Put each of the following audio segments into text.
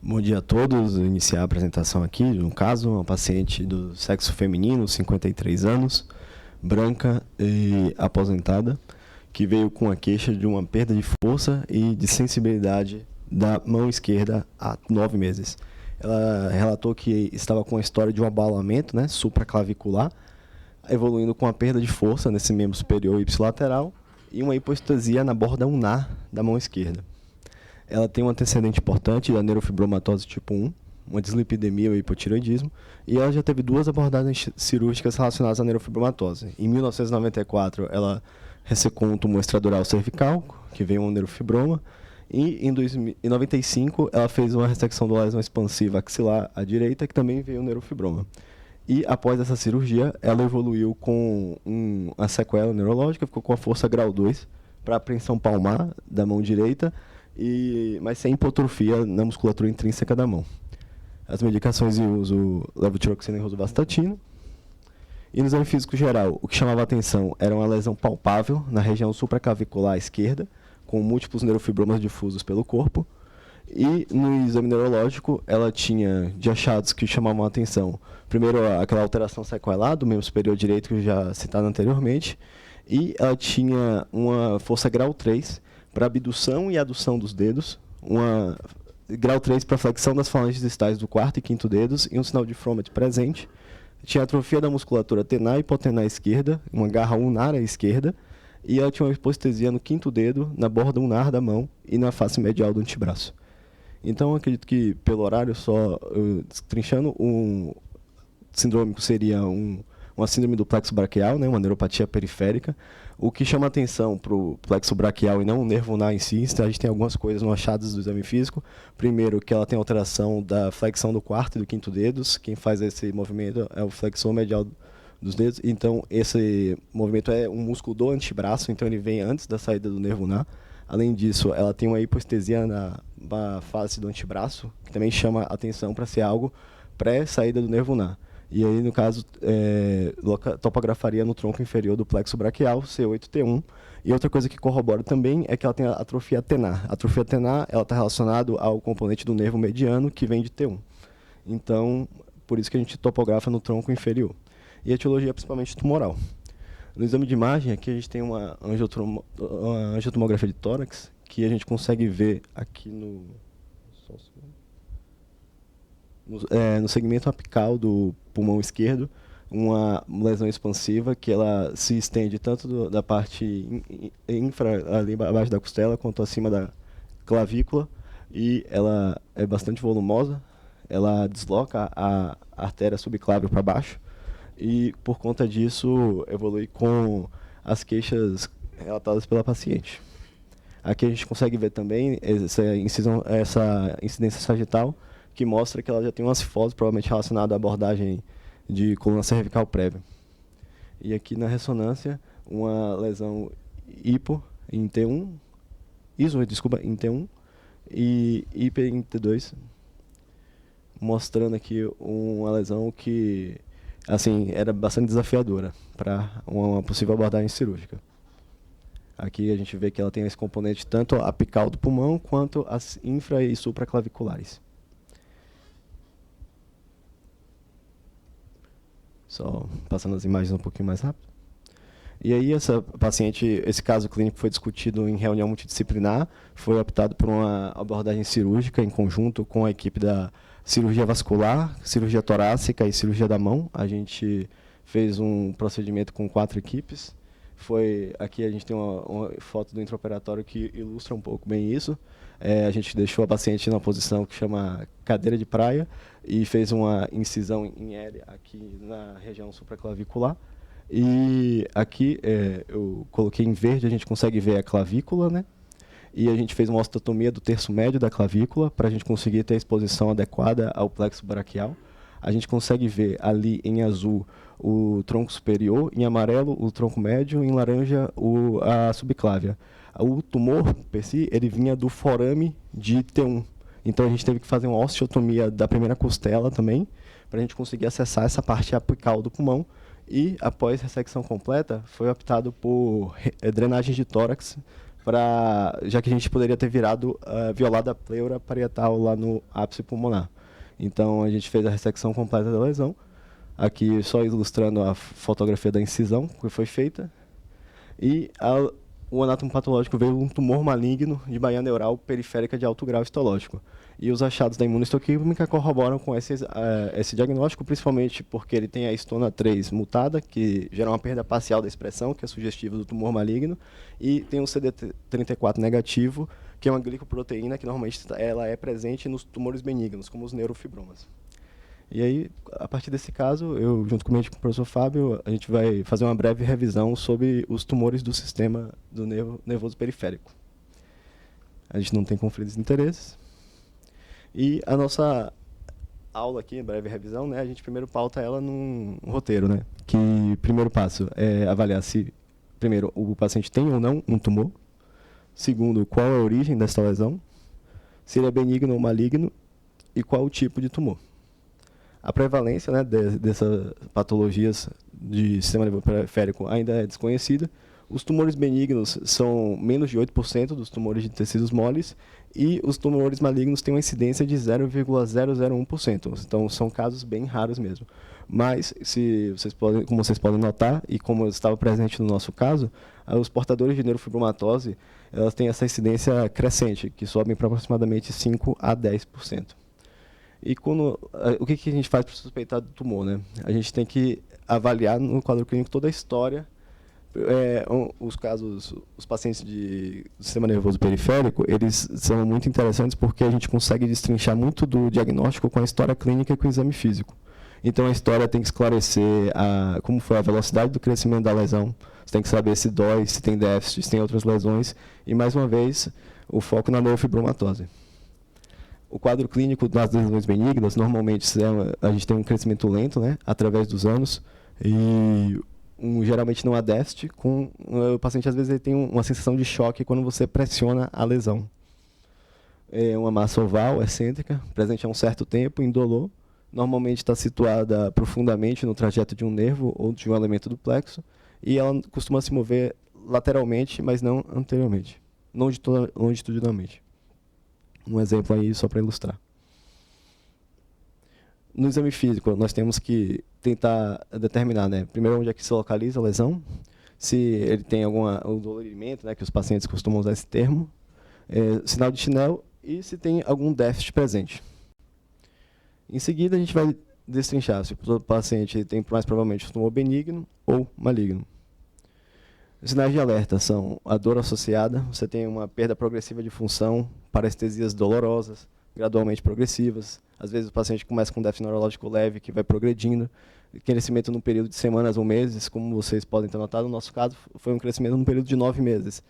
Bom dia a todos. Vou iniciar a apresentação aqui de um caso, uma paciente do sexo feminino, 53 anos, branca e aposentada, que veio com a queixa de uma perda de força e de sensibilidade da mão esquerda há 9 meses. Ela relatou que estava com a história de um abalamento, supraclavicular, evoluindo com a perda de força nesse membro superior ipsilateral e uma hipoestesia na borda ulnar da mão esquerda. Ela tem um antecedente importante da neurofibromatose tipo 1, uma dislipidemia ou hipotireoidismo, e ela já teve 2 abordagens cirúrgicas relacionadas à neurofibromatose. Em 1994, ela ressecou um tumor extradural cervical, que veio um neurofibroma, e em 1995, ela fez uma ressecção do lesão expansiva axilar à direita, que também veio um neurofibroma. E após essa cirurgia, ela evoluiu com uma sequela neurológica, ficou com a força grau 2 para apreensão palmar da mão direita, mas sem hipotrofia na musculatura intrínseca da mão. As medicações de uso levotiroxina e rosuvastatina. E no exame físico geral, o que chamava a atenção era uma lesão palpável na região supraclavicular esquerda, com múltiplos neurofibromas difusos pelo corpo. E no exame neurológico, ela tinha de achados que chamavam a atenção. Primeiro, aquela alteração sequelar do membro superior direito, que eu já citado anteriormente. E ela tinha uma força grau 3, para abdução e adução dos dedos, grau 3 para flexão das falanges distais do 4º e 5º dedos e um sinal de Fromet presente. Tinha atrofia da musculatura tenar e hipotenar esquerda, uma garra ulnar à esquerda, e ela tinha uma hipoestesia no 5º dedo, na borda ulnar da mão e na face medial do antebraço. Então, acredito que, pelo horário, só destrinchando, um sindrômico seria uma síndrome do plexo braquial, uma neuropatia periférica. O que chama atenção para o plexo braquial e não o nervo ulnar em si, a gente tem algumas coisas no achados do exame físico. Primeiro, que ela tem alteração da flexão do 4º e do 5º dedos. Quem faz esse movimento é o flexor medial dos dedos. Então, esse movimento é um músculo do antebraço, então ele vem antes da saída do nervo ulnar. Além disso, ela tem uma hipoestesia na face do antebraço, que também chama atenção para ser algo pré-saída do nervo ulnar. E aí, no caso, topografaria no tronco inferior do plexo braquial, C8-T1. E outra coisa que corrobora também é que ela tem a atrofia tenar. A atrofia tenar está relacionada ao componente do nervo mediano, que vem de T1. Então, por isso que a gente topografa no tronco inferior. E a etiologia é principalmente tumoral. No exame de imagem, aqui a gente tem uma angiotomografia de tórax, que a gente consegue ver aqui no segmento apical do pulmão esquerdo, uma lesão expansiva que ela se estende tanto da parte infra, ali abaixo da costela, quanto acima da clavícula, e ela é bastante volumosa, ela desloca a artéria subclávia para baixo, e por conta disso evolui com as queixas relatadas pela paciente. Aqui a gente consegue ver também essa incidência sagital, que mostra que ela já tem uma cifose, provavelmente relacionada à abordagem de coluna cervical prévia. E aqui na ressonância, uma lesão hipo em T1, em T1 e hiper em T2, mostrando aqui uma lesão que era bastante desafiadora para uma possível abordagem cirúrgica. Aqui a gente vê que ela tem esse componente tanto apical do pulmão quanto as infra- e supraclaviculares. Só passando as imagens um pouquinho mais rápido. E aí esse caso clínico foi discutido em reunião multidisciplinar, foi optado por uma abordagem cirúrgica em conjunto com a equipe da cirurgia vascular, cirurgia torácica e cirurgia da mão. A gente fez um procedimento com 4 equipes. Aqui a gente tem uma foto do intraoperatório que ilustra um pouco bem isso. A gente deixou a paciente numa posição que chama cadeira de praia e fez uma incisão em L aqui na região supraclavicular. E aqui eu coloquei em verde, a gente consegue ver a clavícula, E a gente fez uma osteotomia do terço médio da clavícula para a gente conseguir ter a exposição adequada ao plexo braquial. A gente consegue ver ali em azul o tronco superior, em amarelo o tronco médio, em laranja a subclávia. O tumor, per si, ele vinha do forame de T1. Então a gente teve que fazer uma osteotomia da primeira costela também, para a gente conseguir acessar essa parte apical do pulmão. E após ressecção completa, foi optado por drenagem de tórax já que a gente poderia ter violado a pleura parietal lá no ápice pulmonar. Então, a gente fez a ressecção completa da lesão. Aqui, só ilustrando a fotografia da incisão que foi feita. E o anátomo patológico veio um tumor maligno de baía neural periférica de alto grau histológico. E os achados da imunohistoquímica corroboram com esse diagnóstico, principalmente porque ele tem a histona 3 mutada, que gera uma perda parcial da expressão, que é sugestiva do tumor maligno, e tem o CD34 negativo, que é uma glicoproteína que normalmente ela é presente nos tumores benignos, como os neurofibromas. E aí, a partir desse caso, eu, junto com o professor Fábio, a gente vai fazer uma breve revisão sobre os tumores do sistema do nervoso periférico. A gente não tem conflitos de interesses. E a nossa aula aqui, breve revisão, né, a gente primeiro pauta ela num roteiro, né, que primeiro passo é avaliar se, primeiro, o paciente tem ou não um tumor. Segundo, qual é a origem dessa lesão, se ele é benigno ou maligno e qual o tipo de tumor. A prevalência, né, dessas patologias de sistema nervoso periférico ainda é desconhecida. Os tumores benignos são menos de 8% dos tumores de tecidos moles e os tumores malignos têm uma incidência de 0,001%. Então, são casos bem raros mesmo. Mas, como vocês podem notar, e como estava presente no nosso caso, os portadores de neurofibromatose elas têm essa incidência crescente, que sobem para aproximadamente 5 a 10%. E o que a gente faz para suspeitar do tumor, né? A gente tem que avaliar no quadro clínico toda a história. Os pacientes do sistema nervoso periférico, eles são muito interessantes porque a gente consegue destrinchar muito do diagnóstico com a história clínica e com o exame físico. Então, a história tem que esclarecer como foi a velocidade do crescimento da lesão, você tem que saber se dói, se tem déficit, se tem outras lesões, e, mais uma vez, o foco na neurofibromatose. O quadro clínico das lesões benignas, normalmente, a gente tem um crescimento lento, né, através dos anos, e geralmente não há déficit. O paciente, às vezes, ele tem uma sensação de choque quando você pressiona a lesão. É uma massa oval, excêntrica, presente há um certo tempo, indolor. Normalmente está situada profundamente no trajeto de um nervo ou de um elemento do plexo, e ela costuma se mover lateralmente, mas não anteriormente, longitudinalmente. Um exemplo aí só para ilustrar. No exame físico, nós temos que tentar determinar, né, primeiro onde é que se localiza a lesão, se ele tem algum dolorimento, né, que os pacientes costumam usar esse termo, sinal de Schnell e se tem algum déficit presente. Em seguida, a gente vai destrinchar se o paciente tem mais provavelmente um tumor benigno ou maligno. Os sinais de alerta são a dor associada, você tem uma perda progressiva de função, parestesias dolorosas, gradualmente progressivas. Às vezes o paciente começa com déficit neurológico leve, que vai progredindo, crescimento num período de semanas ou meses, como vocês podem ter notado, no nosso caso foi um crescimento num período de 9 meses.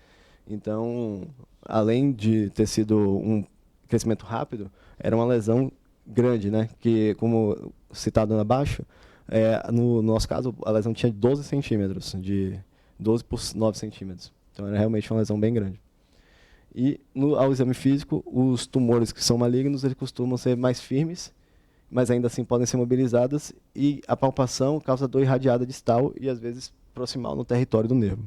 Então, além de ter sido um crescimento rápido, era uma lesão grande, né? Que, como citado abaixo, no nosso caso, a lesão tinha 12 centímetros, de 12 por 9 centímetros. Então, era realmente uma lesão bem grande. E, ao exame físico, os tumores que são malignos, eles costumam ser mais firmes, mas ainda assim podem ser mobilizados, e a palpação causa dor irradiada distal e, às vezes, proximal no território do nervo.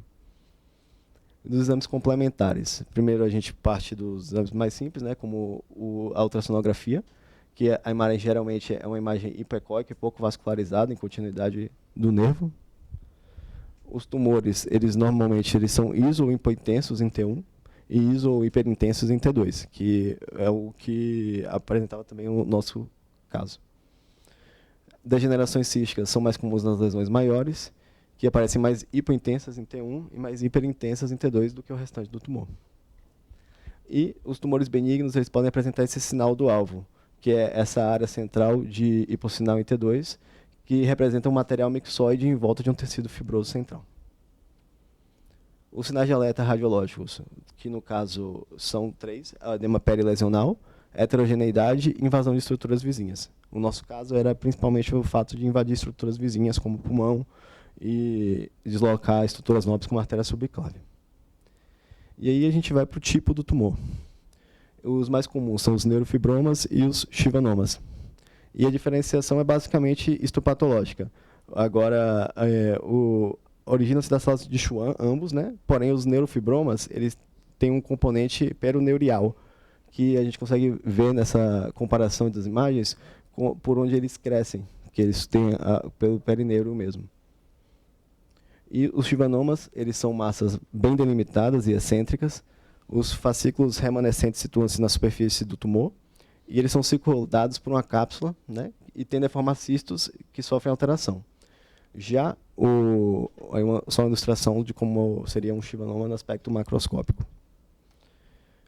Dos exames complementares. Primeiro, a gente parte dos exames mais simples, né, como a ultrassonografia, que a imagem geralmente é uma imagem hipoecóica e pouco vascularizada em continuidade do nervo. Os tumores, normalmente são iso ou hipointensos em T1 e iso ou hiperintensos em T2, que é o que apresentava também o nosso caso. Degenerações císticas são mais comuns nas lesões maiores, que aparecem mais hipointensas em T1 e mais hiperintensas em T2 do que o restante do tumor. E os tumores benignos, eles podem apresentar esse sinal do alvo, que é essa área central de hipossinal em T2, que representa um material mixoide em volta de um tecido fibroso central. Os sinais de alerta radiológicos, que no caso são 3, a edema perilesional, heterogeneidade e invasão de estruturas vizinhas. O nosso caso era principalmente o fato de invadir estruturas vizinhas, como o pulmão, e deslocar estruturas nobres como a artéria subclávia. E aí a gente vai para o tipo do tumor. Os mais comuns são os neurofibromas e os schwannomas. E a diferenciação é basicamente histopatológica. Agora, originam-se das células de Schwann, ambos, né? Porém, os neurofibromas, eles tem um componente peroneurial, que a gente consegue ver nessa comparação das imagens por onde eles crescem, que eles têm pelo perineuro mesmo. E os schwannomas, eles são massas bem delimitadas e excêntricas. Os fascículos remanescentes situam-se na superfície do tumor, e eles são circundados por uma cápsula, né, e tendem a formar cistos que sofrem alteração. Já só uma ilustração de como seria um schwannoma no aspecto macroscópico.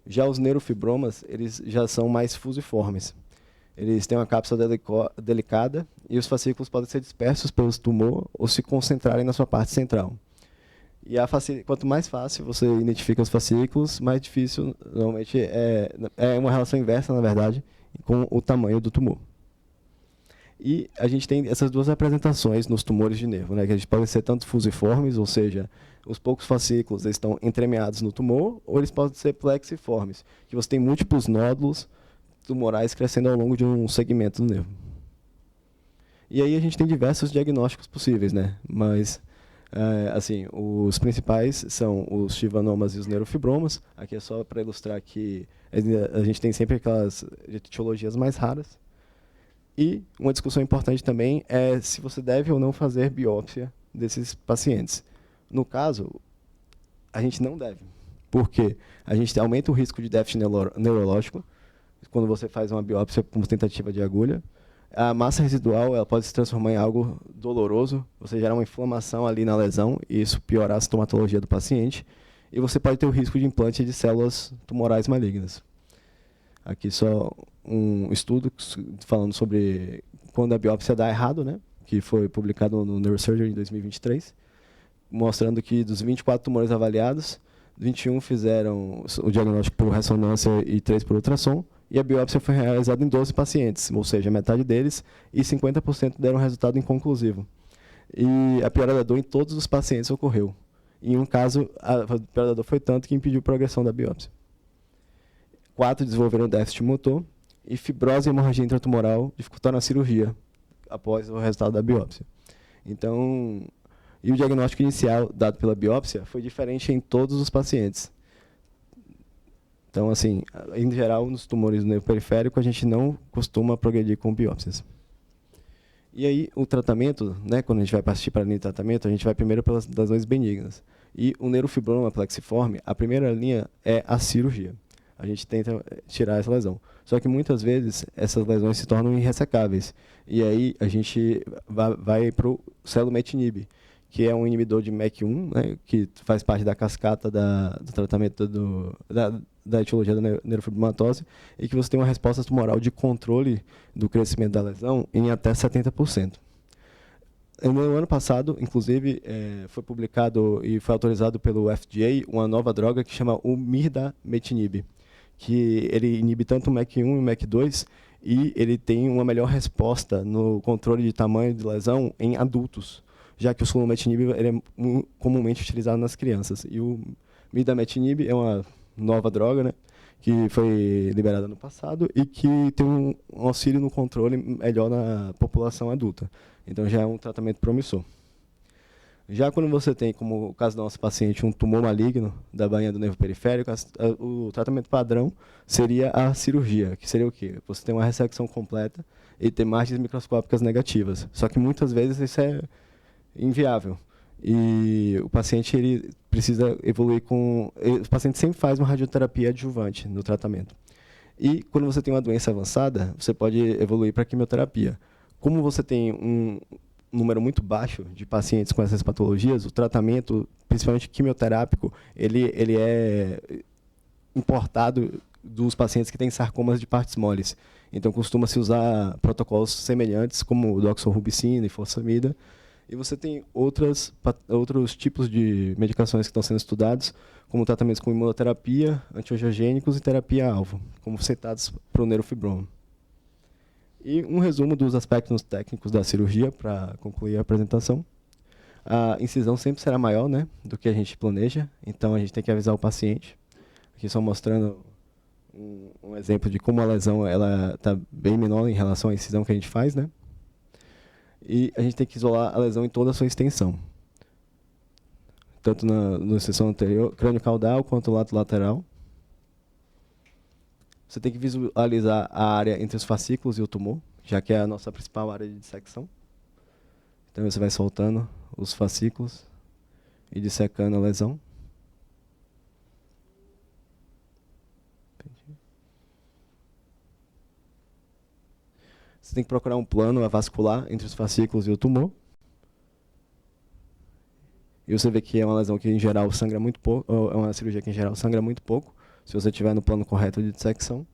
Já os neurofibromas, eles já são mais fusiformes. Eles têm uma cápsula delicada e os fascículos podem ser dispersos pelo tumor ou se concentrarem na sua parte central. E quanto mais fácil você identifica os fascículos, mais difícil, normalmente, é uma relação inversa, na verdade, com o tamanho do tumor. E a gente tem essas duas apresentações nos tumores de nervo, né, que a gente pode ser tanto fusiformes, ou seja, os poucos fascículos estão entremeados no tumor, ou eles podem ser plexiformes, que você tem múltiplos nódulos tumorais crescendo ao longo de um segmento do nervo. E aí a gente tem diversos diagnósticos possíveis, né? Mas, assim, os principais são os schwannomas e os neurofibromas. Aqui é só para ilustrar que a gente tem sempre aquelas etiologias mais raras. E uma discussão importante também é se você deve ou não fazer biópsia desses pacientes. No caso, a gente não deve, porque a gente aumenta o risco de déficit neurológico quando você faz uma biópsia com tentativa de agulha. A massa residual ela pode se transformar em algo doloroso, você gerar uma inflamação ali na lesão e isso piorar a sintomatologia do paciente. E você pode ter o risco de implante de células tumorais malignas. Aqui só um estudo falando sobre quando a biópsia dá errado, né, que foi publicado no Neurosurgery em 2023, mostrando que dos 24 tumores avaliados, 21 fizeram o diagnóstico por ressonância e 3 por ultrassom, e a biópsia foi realizada em 12 pacientes, ou seja, metade deles, e 50% deram resultado inconclusivo. E a piora da dor em todos os pacientes ocorreu. Em um caso, a piora da dor foi tanto que impediu a progressão da biópsia. 4 desenvolveram déficit motor, e fibrose e hemorragia intratumoral dificultaram a cirurgia após o resultado da biópsia. Então, e o diagnóstico inicial dado pela biópsia foi diferente em todos os pacientes. Então, assim, em geral, nos tumores do nervo periférico, a gente não costuma progredir com biópsias. E aí, o tratamento, né, quando a gente vai partir para a linha de tratamento, a gente vai primeiro pelas lesões benignas. E o neurofibroma plexiforme, a primeira linha é a cirurgia. A gente tenta tirar essa lesão. Só que muitas vezes essas lesões se tornam irressecáveis. E aí a gente vai para o selumetinib, que é um inibidor de MEK1, né, que faz parte da cascata do tratamento da etiologia da neurofibromatose, e que você tem uma resposta tumoral de controle do crescimento da lesão em até 70%. No ano passado, inclusive, foi publicado e foi autorizado pelo FDA uma nova droga que chama o mirdametinib, que ele inibe tanto o MEK1 e o MEK2, e ele tem uma melhor resposta no controle de tamanho de lesão em adultos, já que o selumetinib ele é comumente utilizado nas crianças. E o mirdametinib é uma nova droga, né, que foi liberada no passado e que tem um auxílio no controle melhor na população adulta. Então já é um tratamento promissor. Já quando você tem, como o caso do nosso paciente, um tumor maligno da bainha do nervo periférico, o tratamento padrão seria a cirurgia, que seria o quê? Você tem uma ressecção completa e ter margens microscópicas negativas. Só que muitas vezes isso é inviável. E o paciente ele precisa evoluir com... O paciente sempre faz uma radioterapia adjuvante no tratamento. E quando você tem uma doença avançada, você pode evoluir para a quimioterapia. Como você tem um número muito baixo de pacientes com essas patologias, o tratamento, principalmente quimioterápico, ele é importado dos pacientes que têm sarcomas de partes moles. Então, costuma-se usar protocolos semelhantes, como doxorubicina e fosfamida. E você tem outros tipos de medicações que estão sendo estudados, como tratamentos com imunoterapia, antiangiogênicos e terapia-alvo, como citados para o neurofibroma. E um resumo dos aspectos técnicos da cirurgia, para concluir a apresentação. A incisão sempre será maior, né, do que a gente planeja, então a gente tem que avisar o paciente. Aqui só mostrando um exemplo de como a lesão está bem menor em relação à incisão que a gente faz, né? E a gente tem que isolar a lesão em toda a sua extensão. tanto na seção anterior, crânio caudal quanto lato lateral. Você tem que visualizar a área entre os fascículos e o tumor, já que é a nossa principal área de dissecção. Então você vai soltando os fascículos e dissecando a lesão. Você tem que procurar um plano avascular entre os fascículos e o tumor. E você vê que é uma lesão que, em geral, sangra muito pouco, ou é uma cirurgia que, em geral, sangra muito pouco, se você estiver no plano correto de dissecção.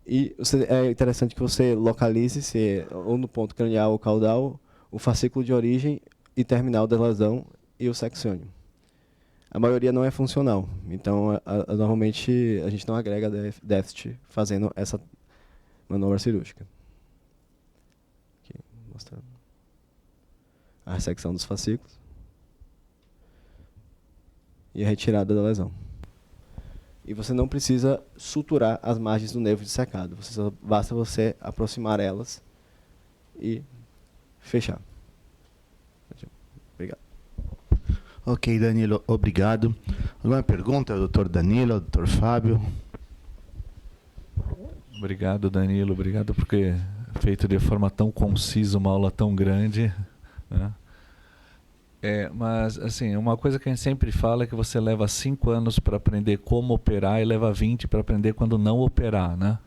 E é interessante que você localize, se ou no ponto cranial ou caudal, o fascículo de origem e terminal da lesão e o seccione. A maioria não é funcional, então normalmente a gente não agrega déficit fazendo essa manobra cirúrgica. Aqui, mostrando a ressecção dos fascículos e a retirada da lesão. E você não precisa suturar as margens do nervo dissecado, basta você aproximar elas e fechar. Obrigado. Ok, Danilo, obrigado. Alguma pergunta, doutor Danilo, doutor Fábio? Obrigado, Danilo. Obrigado por ter feito de forma tão concisa uma aula tão grande, né? Mas, assim, uma coisa que a gente sempre fala é que você leva 5 anos para aprender como operar e leva 20 para aprender quando não operar, né?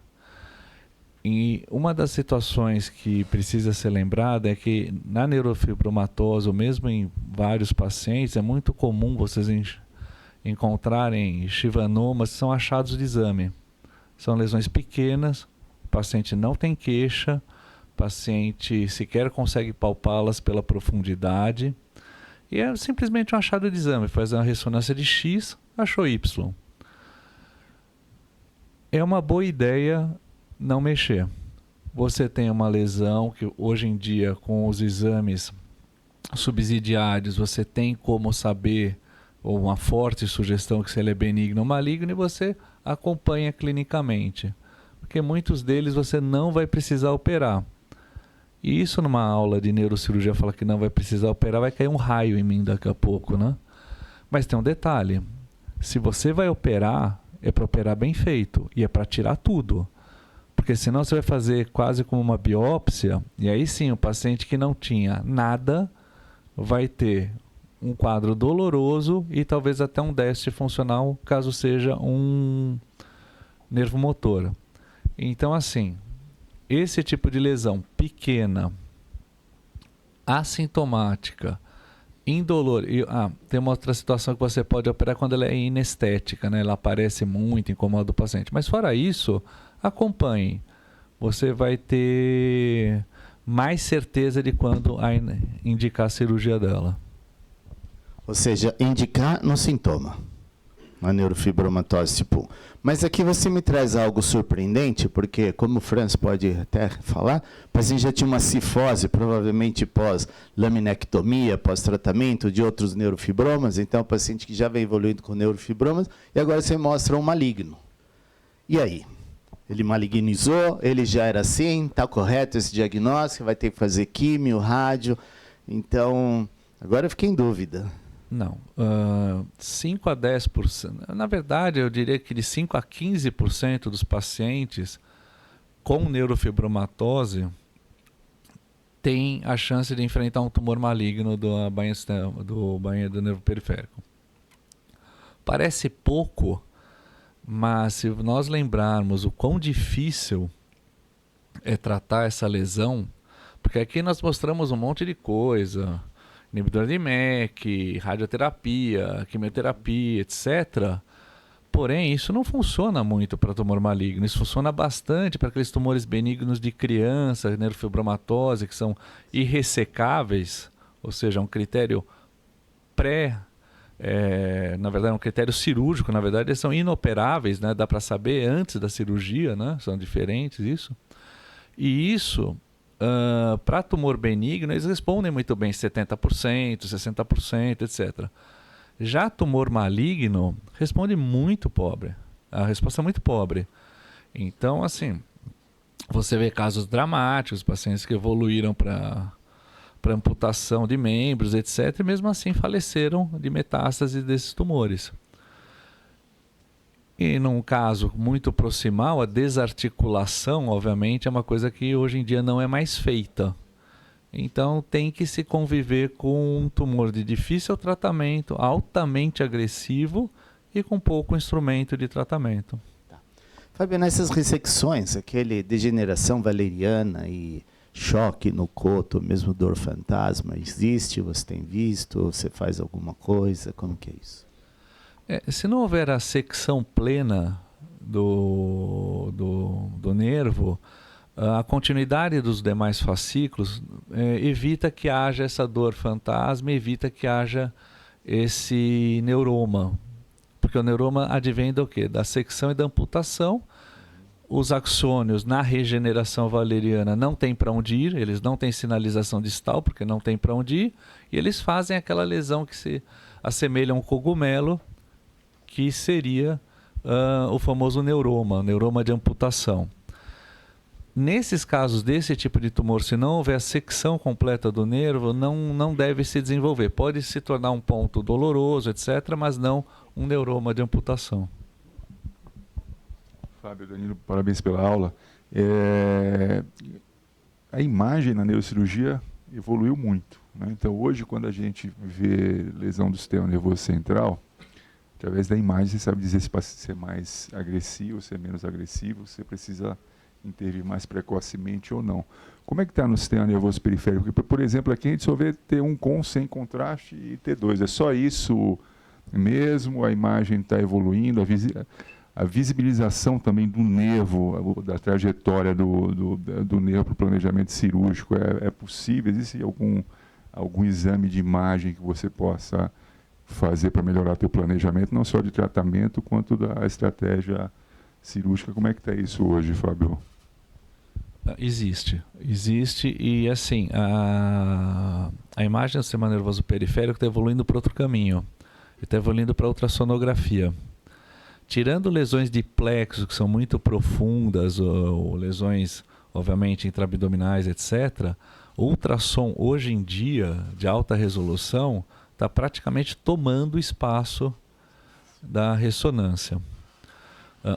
E uma das situações que precisa ser lembrada é que na neurofibromatose, ou mesmo em vários pacientes, é muito comum vocês encontrarem schwannomas que são achados de exame. São lesões pequenas, o paciente não tem queixa, o paciente sequer consegue palpá-las pela profundidade, e é simplesmente um achado de exame. Faz uma ressonância de X, achou Y. É uma boa ideia não mexer. Você tem uma lesão que hoje em dia, com os exames subsidiários, você tem como saber, ou uma forte sugestão, que se ele é benigno ou maligno, e você acompanha clinicamente. Porque muitos deles você não vai precisar operar. E isso, numa aula de neurocirurgia, fala que não vai precisar operar, vai cair um raio em mim daqui a pouco, né? Mas tem um detalhe: se você vai operar, é para operar bem feito, e é para tirar tudo. Porque senão você vai fazer quase como uma biópsia, e aí sim o paciente que não tinha nada vai ter um quadro doloroso e talvez até um déficit funcional, caso seja um nervo motor. Então, assim, esse tipo de lesão pequena, assintomática, indolor. Tem uma outra situação que você pode operar quando ela é inestética, né? Ela aparece muito, incomoda o paciente. Mas fora isso, acompanhe. Você vai ter mais certeza de quando indicar a cirurgia dela. Ou seja, indicar no sintoma, a neurofibromatose tipo 1. Mas aqui você me traz algo surpreendente, porque, como o Franz pode até falar, o paciente já tinha uma cifose, provavelmente pós-laminectomia, pós-tratamento de outros neurofibromas, então o paciente que já vem evoluindo com neurofibromas, e agora você mostra um maligno. E aí? Ele malignizou, ele já era assim, está correto esse diagnóstico, vai ter que fazer químio, rádio. Então, agora eu fiquei em dúvida. Não, 5 a 10%, na verdade eu diria que de 5 a 15% dos pacientes com neurofibromatose tem a chance de enfrentar um tumor maligno do bainha do nervo periférico. Parece pouco, mas se nós lembrarmos o quão difícil é tratar essa lesão, porque aqui nós mostramos um monte de coisa, inibidor de MEK, radioterapia, quimioterapia, etc. Porém, isso não funciona muito para tumor maligno. Isso funciona bastante para aqueles tumores benignos de criança, neurofibromatose, que são irressecáveis, ou seja, um critério na verdade, é um critério cirúrgico, na verdade, eles são inoperáveis, né? Dá para saber antes da cirurgia, né? São diferentes isso. E isso, para tumor benigno, eles respondem muito bem, 70%, 60%, etc. Já tumor maligno responde muito pobre. A resposta é muito pobre. Então, assim, você vê casos dramáticos, pacientes que evoluíram para para amputação de membros, etc. E mesmo assim faleceram de metástase desses tumores. E num caso muito proximal, a desarticulação, obviamente, é uma coisa que hoje em dia não é mais feita. Então tem que se conviver com um tumor de difícil tratamento, altamente agressivo e com pouco instrumento de tratamento. Fábio, nessas ressecções, aquele degeneração valeriana e choque no coto, mesmo dor fantasma, existe? Você tem visto? Você faz alguma coisa? Como que é isso? Se não houver a secção plena do nervo, a continuidade dos demais fascículos evita que haja essa dor fantasma, evita que haja esse neuroma. Porque o neuroma advém do quê? Da secção e da amputação. Os axônios na regeneração valeriana não têm para onde ir, eles não têm sinalização distal, porque não tem para onde ir, e eles fazem aquela lesão que se assemelha a um cogumelo, que seria o famoso neuroma de amputação. Nesses casos desse tipo de tumor, se não houver a secção completa do nervo, não deve se desenvolver. Pode se tornar um ponto doloroso, etc., mas não um neuroma de amputação. Fábio, Danilo, parabéns pela aula. A imagem na neurocirurgia evoluiu muito, né? Então, hoje, quando a gente vê lesão do sistema nervoso central, através da imagem você sabe dizer se é mais agressivo, se é menos agressivo, se precisa intervir mais precocemente ou não. Como é que está no sistema nervoso periférico? Porque, por exemplo, aqui a gente só vê T1 com sem contraste e T2. É só isso mesmo? A imagem está evoluindo? A visibilização também do nervo, da trajetória do nervo para o planejamento cirúrgico é possível? Existe algum exame de imagem que você possa fazer para melhorar teu planejamento, não só de tratamento, quanto da estratégia cirúrgica? Como é que está isso hoje, Fábio? Existe e assim, a imagem do sistema nervoso periférico está evoluindo para outro caminho, está evoluindo para ultrassonografia. Tirando lesões de plexo, que são muito profundas, ou lesões, obviamente, intraabdominais, etc., o ultrassom, hoje em dia, de alta resolução, está praticamente tomando o espaço da ressonância.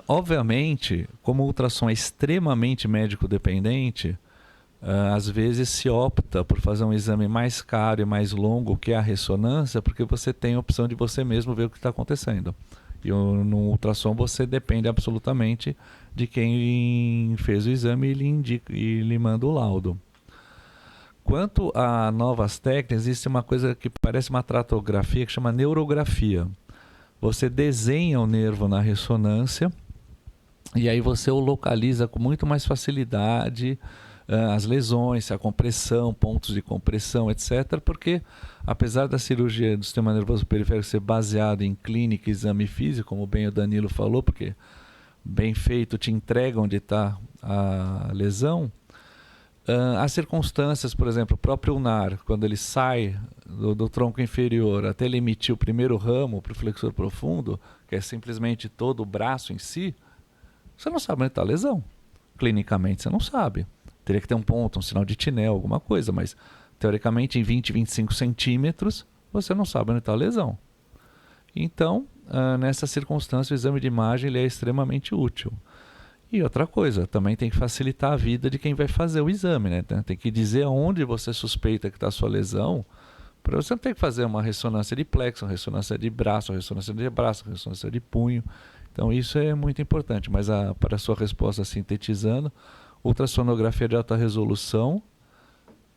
Obviamente, como o ultrassom é extremamente médico-dependente, às vezes se opta por fazer um exame mais caro e mais longo que a ressonância, porque você tem a opção de você mesmo ver o que está acontecendo. E no ultrassom você depende absolutamente de quem fez o exame e lhe manda o laudo. Quanto a novas técnicas, existe uma coisa que parece uma tratografia que chama neurografia. Você desenha o nervo na ressonância e aí você o localiza com muito mais facilidade, as lesões, a compressão, pontos de compressão, etc. Porque, apesar da cirurgia do sistema nervoso periférico ser baseada em clínica e exame físico, como bem o Danilo falou, porque bem feito te entrega onde está a lesão, as circunstâncias, por exemplo, o próprio ulnar, quando ele sai do tronco inferior até ele emitir o primeiro ramo para o flexor profundo, que é simplesmente todo o braço em si, você não sabe onde está a lesão. Clinicamente você não sabe. Teria que ter um ponto, um sinal de Tinel, alguma coisa, mas teoricamente em 20, 25 centímetros você não sabe onde está a lesão. Então, nessa circunstância, o exame de imagem ele é extremamente útil. E outra coisa, também tem que facilitar a vida de quem vai fazer o exame, né? Tem que dizer aonde você suspeita que está a sua lesão, para você não ter que fazer uma ressonância de plexo, uma ressonância de braço, uma ressonância uma ressonância de punho. Então isso é muito importante, mas para a sua resposta sintetizando, ultrassonografia de alta resolução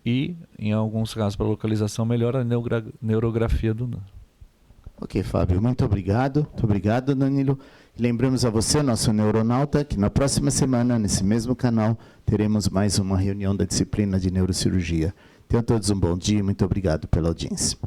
e, em alguns casos, para localização melhor, a neurografia do nervo. Ok, Fábio, muito obrigado. Muito obrigado, Danilo. E lembramos a você, nosso neuronauta, que na próxima semana, nesse mesmo canal, teremos mais uma reunião da disciplina de neurocirurgia. Tenham todos um bom dia e muito obrigado pela audiência.